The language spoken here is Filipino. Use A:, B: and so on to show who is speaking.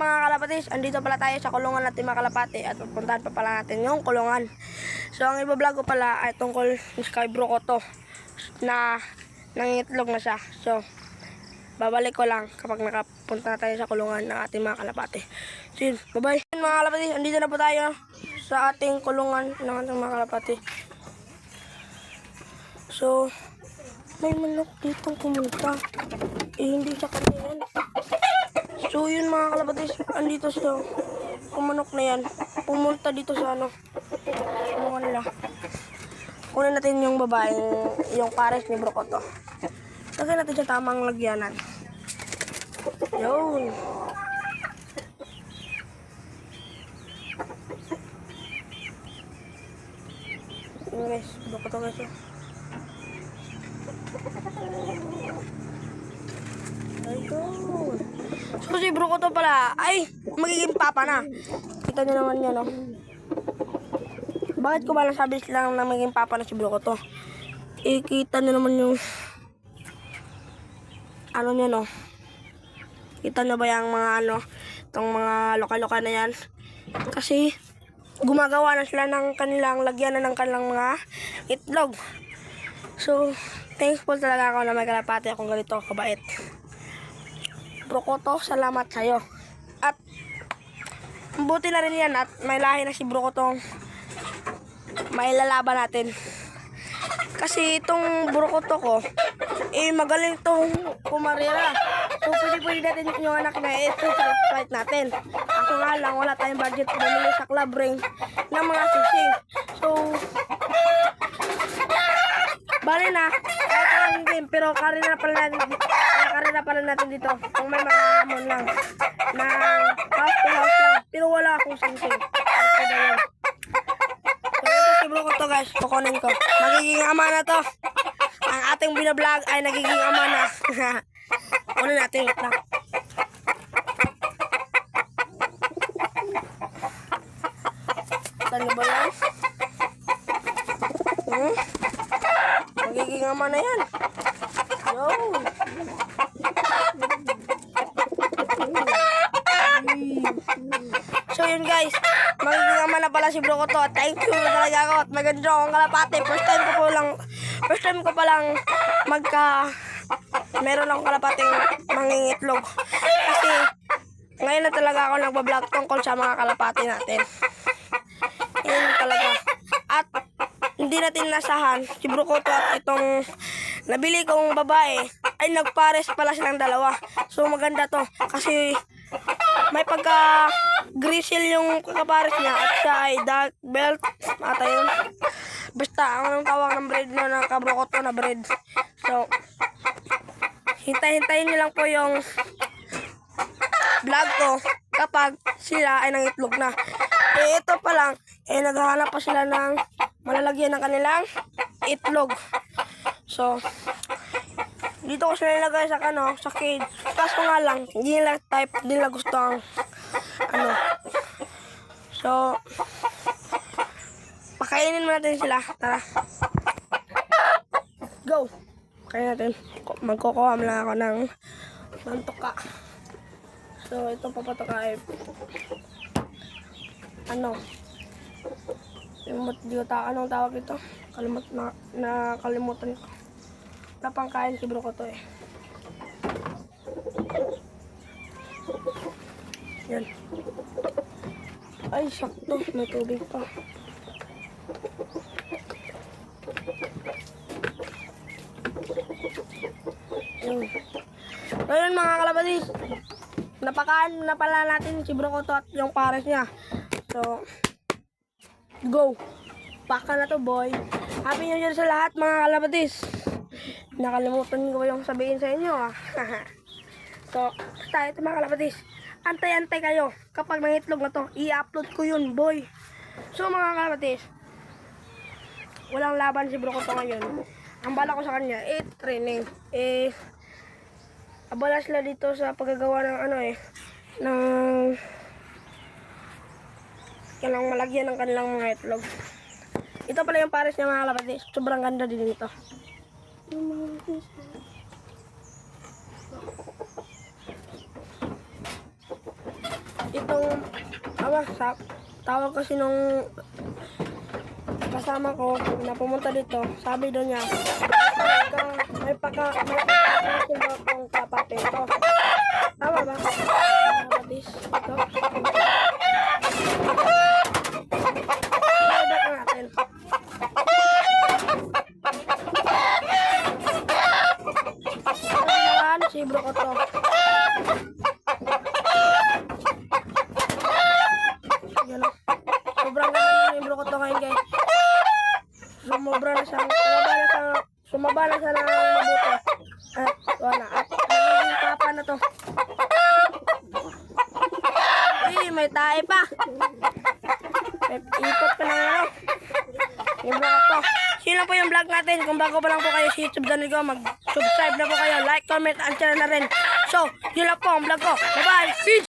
A: mga kalapatis? Andito pala tayo sa kulungan natin mga kalapati at pupuntahan pa pala natin yung kulungan. So ang ibablog ko pala ay tungkol sa Sky Brokoto na nangingitlog na siya. So babalik ko lang kapag nakapunta na tayo sa kulungan ng ating mga kalapati. So yun, bye bye mga kalapati. Andito na po tayo sa ating kulungan ng ating mga kalapati. So may manok ditong pumunta. Hindi siya kanina yan. So yun mga kalabatis, andito siya. Kumanok na yan. Pumunta dito sa kulungan nila. Kunin natin yung babaeng, yung pares ni Brokoto. Lagyan natin siya tamang lagyanan. Yun. Yun guys, Brokoto guys. Ayun. So si Brokoto pala ay magiging papa na. Kita nyo naman yan, no? Bakit ko ba nasabi lang na magiging papa na si Brokoto? Kita nyo naman yung ano nyo, no? Kita nyo ba yung mga itong mga lokal-lokal na yan? Kasi gumagawa na sila ng kanilang lagyanan ng kanilang mga itlog. So thankful talaga ako na may kalapati akong ganito kabait. Brokoto, salamat sa'yo. At buti na rin yan at may lahi na si Brokotong may lalaban natin. Kasi itong Brokoto ko, magaling itong kumarera. So pwede natin yung anak na ito sa fight natin. Ako nga lang, wala tayong budget bumili sa club ring ng mga sising. So bali na, kahit lang game, pero karina pala natin dito. Kung may mga hamon lang, na house to house lang, pero wala akong sing-sing. So ito si Brokoto guys, kukunin ko. Magiging ama na to. Ang ating binablog ay nagiging ama na. Kunin natin, wait lang. Saan ba yan? Magiging ama na yan. Yo. So yun guys, magiging ama na pala si Brokoto. Thank you talaga ako at maganda akong kalapati. First time ko palang meron akong kalapating mangingitlog. Kasi ngayon na talaga ako nagbablog tungkol sa mga kalapati natin. Yun talaga. At hindi natin nasahan si Brokoto at itong nabili kong babae ay nagpares pala silang dalawa. So maganda to kasi may pagka grizzle yung kakapares niya at siya ay dark belt ata yun. Basta ang tawag ng breed no ng Brokoto na breed. So hintayin nyo lang po yung vlog ko kapag sila ay nangitlog na. Ito pa lang naghahanap pa sila ng malalagyan ng kanilang itlog. So dito ko sila nilagay sa sa cage. Kaso nga lang hindi nila type, hindi nila gusto ang So pakainin mo natin sila. Tara, go. Pakainin natin. Magkukuha lang ako ng mantoka. So ito papatoka ay anong tawag ito? Nakalimutan ko. Napangkain si Brokoto Yan. Ay, sakto. May tubig pa. Yan. So yun mga kalabatis. Napakain na pala natin si Brokoto at yung pares niya. So go. Paka na to boy. Happy New Year sa lahat mga kalabatis. Nakalimutan ko yung sabihin sa inyo So basta ito mga kalabatis, antay-antay kayo kapag nangitlog na to, i-upload ko yun boy. So mga kalabatis, walang laban si Brokoto ngayon. Ang bala ko sa kanya training. Abala sila dito sa paggagawa ng ng kailangang malagyan ng kanilang mga itlog. Ito pala yung pares niya mga kalabatis. Sobrang ganda din ito. itong, tawag kasi nung kasama ko na pumunta dito, sabi doon niya, may pagkakasunod kong kapatid ko. Tama ba? Kapatid ito. Ibadak natin. Si bro ko to. Yan o. Sobrang ganda yung bro ko to ngayon guys. Sumaba na siya ng mabuti. At wala. At nagiging papa na to. May tae pa. Ipot pa lang ano. Yung vlog ko. Sino po yung vlog natin? Kung bago pa lang po kayo sa YouTube channel ko, mag-subscribe na po kayo. Like, comment, and share na rin. So, yun lang po ang vlog ko. Bye-bye! Peace!